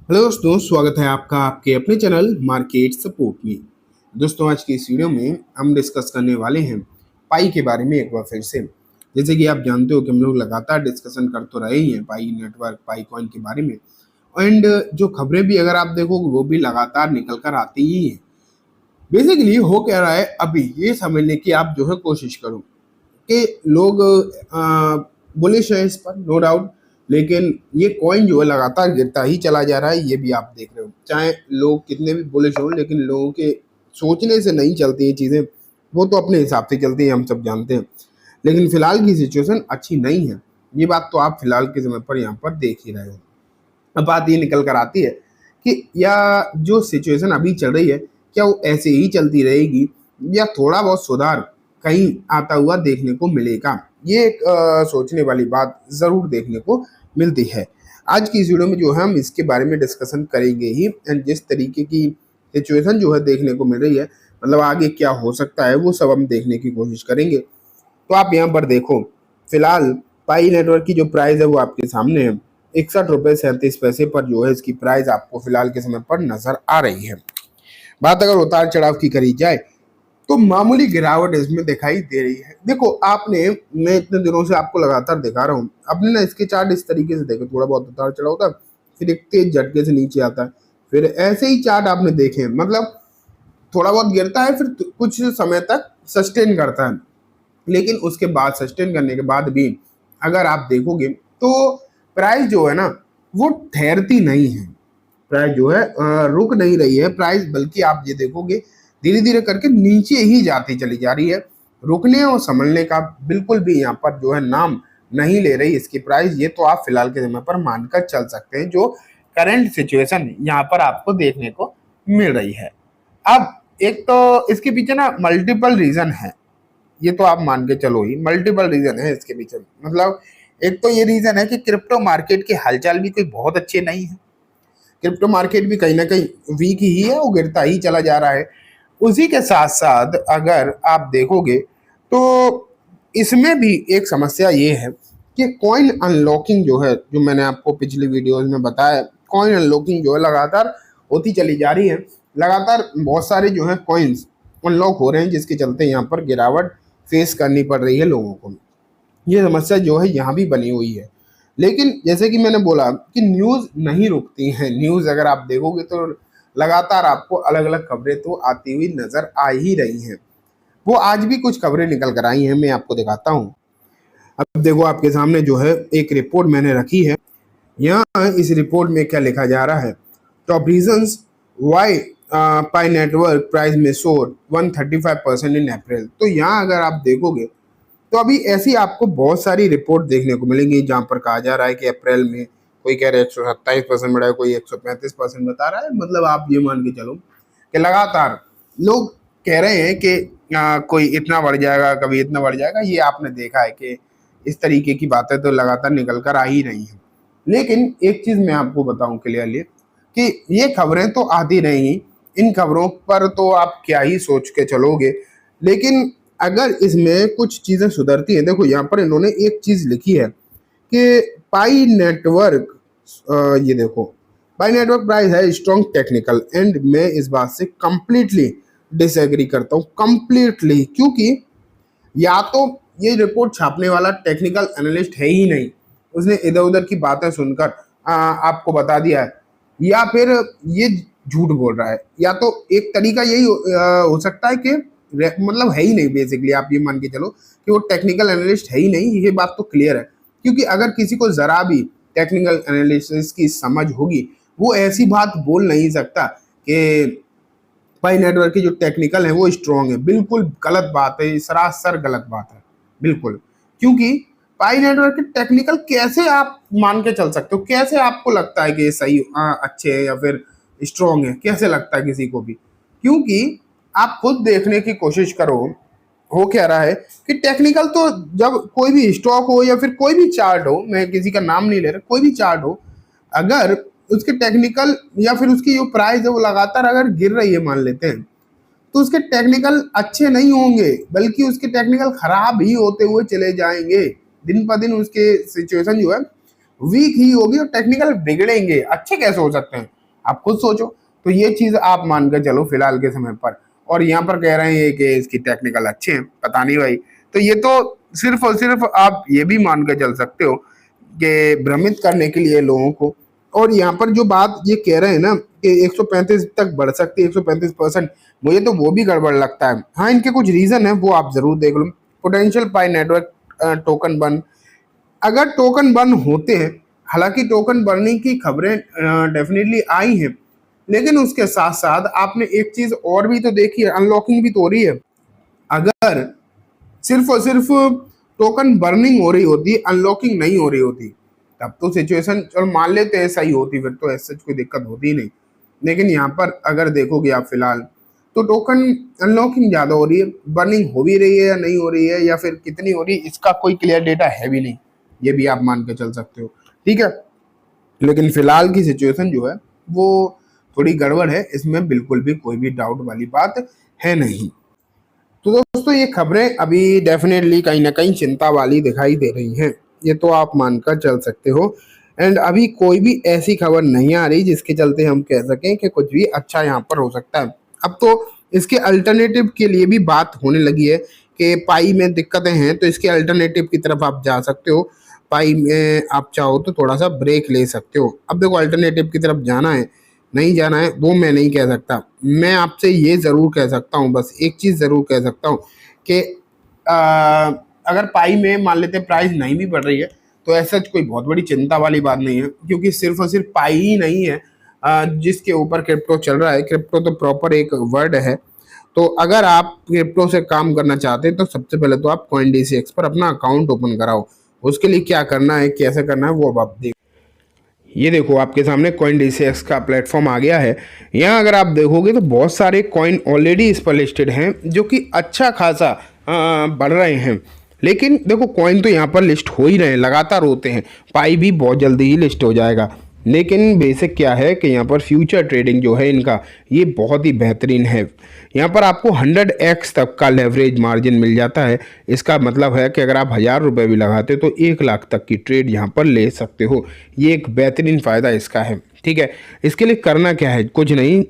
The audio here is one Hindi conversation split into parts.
हेलो दोस्तों, स्वागत है आपका आपके अपने चैनल मार्केट सपोर्ट में। दोस्तों, आज की इस वीडियो में हम डिस्कस करने वाले हैं पाई के बारे में एक बार फिर से। जैसे कि आप जानते हो कि हम लोग लगातार डिस्कशन कर तो रहे ही हैं पाई नेटवर्क, पाई कॉइन के बारे में। एंड जो खबरें भी अगर आप देखोगे वो भी लगातार निकल कर आती ही हैं। बेसिकली हो क्या रहा है, अभी ये समझने की आप जो है कोशिश करो कि लोग बुलिश है इस पर, नो डाउट। लेकिन ये कॉइन जो है लगातार गिरता ही चला जा रहा है, ये भी आप देख रहे हो। चाहे लोग कितने भी बुलिश हो, लेकिन लोगों के सोचने से नहीं चलती ये चीज़ें, वो तो अपने हिसाब से चलती है, हम सब जानते हैं। लेकिन फिलहाल की सिचुएशन अच्छी नहीं है, ये बात तो आप फिलहाल के समय पर यहाँ पर देख ही रहे हो। अब बात ये निकल कर आती है कि या जो सिचुएशन अभी चल रही है, क्या वो ऐसे ही चलती रहेगी या थोड़ा बहुत सुधार कहीं आता हुआ देखने को मिलेगा। ये एक सोचने वाली बात ज़रूर देखने को मिलती है। आज की इस वीडियो में जो है हम इसके बारे में डिस्कशन करेंगे ही। एंड जिस तरीके की सिचुएशन जो है देखने को मिल रही है, मतलब आगे क्या हो सकता है, वो सब हम देखने की कोशिश करेंगे। तो आप यहाँ पर देखो, फिलहाल पाई नेटवर्क की जो प्राइस है वो आपके सामने है। 61 रुपये 37 पैसे पर जो है इसकी प्राइस आपको फिलहाल के समय पर नजर आ रही है। बात अगर उतार चढ़ाव की करी जाए तो मामूली गिरावट इसमें दिखाई दे रही है। देखो आपने, मैं इतने दिनों से आपको लगातार दिखा रहा हूँ, आपने ना इसके चार्ट इस तरीके से देखे, थोड़ा बहुत उतार चढ़ाव होता है, फिर एक तेज झटके से नीचे आता है, फिर ऐसे ही चार्ट आपने देखे, मतलब थोड़ा बहुत गिरता है, फिर कुछ समय तक सस्टेन करता है। लेकिन उसके बाद सस्टेन करने के बाद भी अगर आप देखोगे तो प्राइस जो है ना वो ठहरती नहीं है। प्राइस जो है रुक नहीं रही है प्राइस, बल्कि आप ये देखोगे धीरे धीरे करके नीचे ही जाती चली जा रही है। रुकने और संभलने का बिल्कुल भी यहाँ पर जो है नाम नहीं ले रही इसकी प्राइस। ये तो आप फिलहाल के समय पर मानकर चल सकते हैं, जो करंट सिचुएशन यहाँ पर आपको देखने को मिल रही है। अब एक तो इसके पीछे ना मल्टीपल रीजन है, ये तो आप मान के चलो ही मल्टीपल रीजन है इसके पीछे। मतलब एक तो ये रीजन है कि क्रिप्टो मार्केट के हालचाल भी कोई बहुत अच्छे नहीं है। क्रिप्टो मार्केट भी कहीं ना कहीं वीक ही है, वो गिरता ही चला जा रहा है। उसी के साथ साथ अगर आप देखोगे तो इसमें भी एक समस्या ये है कि कॉइन अनलॉकिंग जो है, जो मैंने आपको पिछली वीडियोस में बताया, कॉइन अनलॉकिंग जो है लगातार होती चली जा रही है। लगातार बहुत सारे जो है कॉइन्स अनलॉक हो रहे हैं, जिसके चलते यहाँ पर गिरावट फेस करनी पड़ रही है लोगों को। ये समस्या जो है यहाँ भी बनी हुई है। लेकिन जैसे कि मैंने बोला कि न्यूज़ नहीं रुकती हैं। न्यूज़ अगर आप देखोगे तो लगातार आपको अलग अलग खबरें तो आती हुई नजर आ ही रही हैं। वो आज भी कुछ खबरें निकल कर आई हैं, मैं आपको दिखाता हूँ। अब देखो आपके सामने जो है एक रिपोर्ट मैंने रखी है। यहाँ इस रिपोर्ट में क्या लिखा जा रहा है, टॉप रीजंस वाई पाई नेटवर्क प्राइस में सोर 135% इन अप्रैल। तो यहाँ अगर आप देखोगे तो अभी ऐसी आपको बहुत सारी रिपोर्ट देखने को मिलेंगी, जहां पर कहा जा रहा है कि अप्रैल में कोई कह रहा है 127% बढ़ा है, कोई 135% बता रहा है। मतलब आप ये मान के चलो कि लगातार लोग कह रहे हैं कि कोई इतना बढ़ जाएगा, कभी इतना बढ़ जाएगा। ये आपने देखा है कि इस तरीके की बातें तो लगातार निकल कर आ ही रही हैं। लेकिन एक चीज मैं आपको बताऊं क्लियरली कि ये खबरें तो आती रहेंगी, इन खबरों पर तो आप क्या ही सोच के चलोगे। लेकिन अगर इसमें कुछ चीजें सुधरती हैं, देखो यहाँ पर इन्होंने एक चीज लिखी है कि पाई नेटवर्क, ये देखो, पाई नेटवर्क प्राइस है स्ट्रॉन्ग टेक्निकल। एंड मैं इस बात से कंप्लीटली डिसएग्री करता हूँ, कंप्लीटली। क्योंकि या तो ये रिपोर्ट छापने वाला टेक्निकल एनालिस्ट है ही नहीं, उसने इधर उधर की बातें सुनकर आपको बता दिया है, या फिर ये झूठ बोल रहा है। या तो एक तरीका यही हो सकता है कि मतलब है ही नहीं। बेसिकली आप ये मान के चलो कि वो टेक्निकल एनालिस्ट है ही नहीं, ये बात तो क्लियर है। क्योंकि अगर किसी को जरा भी टेक्निकल एनालिसिस की समझ होगी, वो ऐसी बात बोल नहीं सकता कि पाई नेटवर्क की जो टेक्निकल है वो स्ट्रॉन्ग है। बिल्कुल गलत बात है, सरासर गलत बात है, बिल्कुल। क्योंकि पाई नेटवर्क के टेक्निकल कैसे आप मान के चल सकते हो? कैसे आपको लगता है कि ये सही अच्छे है या फिर स्ट्रॉन्ग है? कैसे लगता है किसी को भी? क्योंकि आप खुद देखने की कोशिश करो, हो क्या रहा है कि टेक्निकल तो जब कोई भी स्टॉक हो या फिर कोई भी चार्ट हो, मैं किसी का नाम नहीं ले रहा, कोई भी चार्ट हो, अगर उसके टेक्निकल या फिर उसकी जो प्राइस है वो लगातार अगर गिर रही है मान लेते हैं, तो उसके टेक्निकल अच्छे नहीं होंगे, बल्कि उसके टेक्निकल खराब ही होते हुए चले जाएंगे। दिन पर दिन उसके सिचुएशन जो है वीक ही होगी और टेक्निकल बिगड़ेंगे, अच्छे कैसे हो सकते हैं, आप खुद सोचो। तो ये चीज आप मान कर चलो फिलहाल के समय पर। और यहाँ पर कह रहे हैं कि इसकी टेक्निकल अच्छे हैं, पता नहीं भाई। तो ये तो सिर्फ और सिर्फ आप ये भी मान कर चल सकते हो कि भ्रमित करने के लिए लोगों को। और यहाँ पर जो बात ये कह रहे हैं ना कि 135 तक बढ़ सकती है, 135%, मुझे तो वो भी गड़बड़ लगता है। हाँ, इनके कुछ रीजन है, वो आप जरूर देख लो। पोटेंशियल पाई नेटवर्क टोकन बन, अगर टोकन बर्न होते हैं, हालांकि टोकन बर्निंग की खबरें डेफिनेटली आई हैं, लेकिन उसके साथ साथ आपने एक चीज और भी तो देखी है, अनलॉकिंग भी तो हो रही है। अगर सिर्फ और सिर्फ टोकन बर्निंग हो रही होती, अनलॉकिंग नहीं हो रही होती, तब तो सिचुएशन चलो मान लेते हैं सही होती, फिर तो ऐसा कोई दिक्कत होती ही नहीं। लेकिन यहाँ पर अगर देखोगे आप फिलहाल, तो टोकन अनलॉकिंग ज्यादा हो रही है, बर्निंग हो भी रही है या नहीं हो रही है, या फिर कितनी हो रही है, इसका कोई क्लियर डेटा है भी नहीं, ये भी आप मान के चल सकते हो। ठीक है, लेकिन फिलहाल की सिचुएशन जो है वो थोड़ी गड़बड़ है, इसमें बिल्कुल भी कोई भी डाउट वाली बात है नहीं। तो दोस्तों ये खबरें अभी डेफिनेटली कहीं ना कहीं चिंता वाली दिखाई दे रही हैं, ये तो आप मानकर चल सकते हो। एंड अभी कोई भी ऐसी खबर नहीं आ रही जिसके चलते हम कह सकें कि कुछ भी अच्छा यहाँ पर हो सकता है। अब तो इसके अल्टरनेटिव के लिए भी बात होने लगी है कि पाई में दिक्कतें हैं, तो इसके अल्टरनेटिव की तरफ आप जा सकते हो। पाई में आप चाहो तो थोड़ा सा ब्रेक ले सकते हो। अब देखो अल्टरनेटिव की तरफ जाना है नहीं जाना है वो मैं नहीं कह सकता। मैं आपसे ये ज़रूर कह सकता हूँ, बस एक चीज़ ज़रूर कह सकता हूँ कि अगर पाई में मान लेते हैं प्राइस नहीं भी बढ़ रही है, तो ऐसा कोई बहुत बड़ी चिंता वाली बात नहीं है, क्योंकि सिर्फ और सिर्फ पाई ही नहीं है जिसके ऊपर क्रिप्टो चल रहा है। क्रिप्टो तो प्रॉपर एक वर्ड है। तो अगर आप क्रिप्टो से काम करना चाहते हैं तो सबसे पहले तो आप CoinDCX पर अपना अकाउंट ओपन कराओ। उसके लिए क्या करना है, कैसे करना है, वो अब आप देखो। ये देखो आपके सामने CoinDCX का प्लेटफॉर्म आ गया है। यहाँ अगर आप देखोगे तो बहुत सारे कॉइन ऑलरेडी इस पर लिस्टेड हैं, जो कि अच्छा खासा बढ़ रहे हैं। लेकिन देखो कॉइन तो यहाँ पर लिस्ट हो ही रहे हैं, लगातार होते हैं। पाई भी बहुत जल्दी ही लिस्ट हो जाएगा। लेकिन बेसिक क्या है कि यहाँ पर फ्यूचर ट्रेडिंग जो है इनका, ये बहुत ही बेहतरीन है। यहाँ पर आपको 100x तक का लेवरेज मार्जिन मिल जाता है। इसका मतलब है कि अगर आप 1000 रुपये भी लगाते तो 1 लाख तक की ट्रेड यहाँ पर ले सकते हो। ये एक बेहतरीन फ़ायदा इसका है। ठीक है, इसके लिए करना क्या है, कुछ नहीं,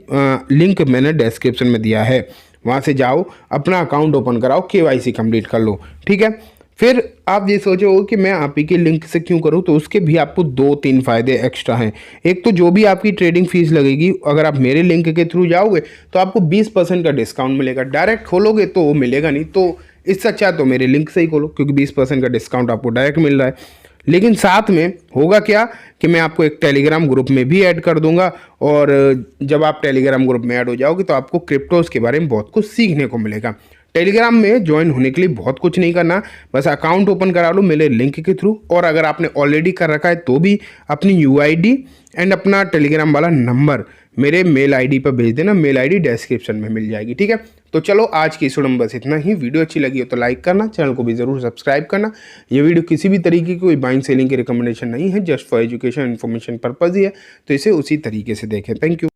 लिंक मैंने डिस्क्रिप्शन में दिया है, वहाँ से जाओ, अपना अकाउंट ओपन कराओ, KYC कंप्लीट कर लो। ठीक है, फिर आप ये सोचो कि मैं आप ही के लिंक से क्यों करूं, तो उसके भी आपको 2-3 फ़ायदे एक्स्ट्रा हैं। एक तो जो भी आपकी ट्रेडिंग फीस लगेगी, अगर आप मेरे लिंक के थ्रू जाओगे तो आपको 20% का डिस्काउंट मिलेगा। डायरेक्ट खोलोगे तो वो मिलेगा नहीं, तो इससे अच्छा तो मेरे लिंक से ही खोलो, क्योंकि 20% का डिस्काउंट आपको डायरेक्ट मिल रहा है। लेकिन साथ में होगा क्या कि मैं आपको एक टेलीग्राम ग्रुप में भी ऐड कर दूंगा, और जब आप टेलीग्राम ग्रुप में ऐड हो जाओगे तो आपको क्रिप्टोज के बारे में बहुत कुछ सीखने को मिलेगा। टेलीग्राम में ज्वाइन होने के लिए बहुत कुछ नहीं करना, बस अकाउंट ओपन करा लो मेरे लिंक के थ्रू, और अगर आपने ऑलरेडी कर रखा है तो भी अपनी UID एंड अपना टेलीग्राम वाला नंबर मेरे मेल ID पर भेज देना। मेल ID डिस्क्रिप्शन में मिल जाएगी। ठीक है, तो चलो आज की इस वीडियो में बस इतना ही। वीडियो अच्छी लगी हो तो लाइक करना, चैनल को भी ज़रूर सब्सक्राइब करना। ये वीडियो किसी भी तरीके की कोई बाइंग सेलिंग की रिकमेंडेशन नहीं है, just for education information purpose ही है, तो इसे उसी तरीके से देखें। Thank you.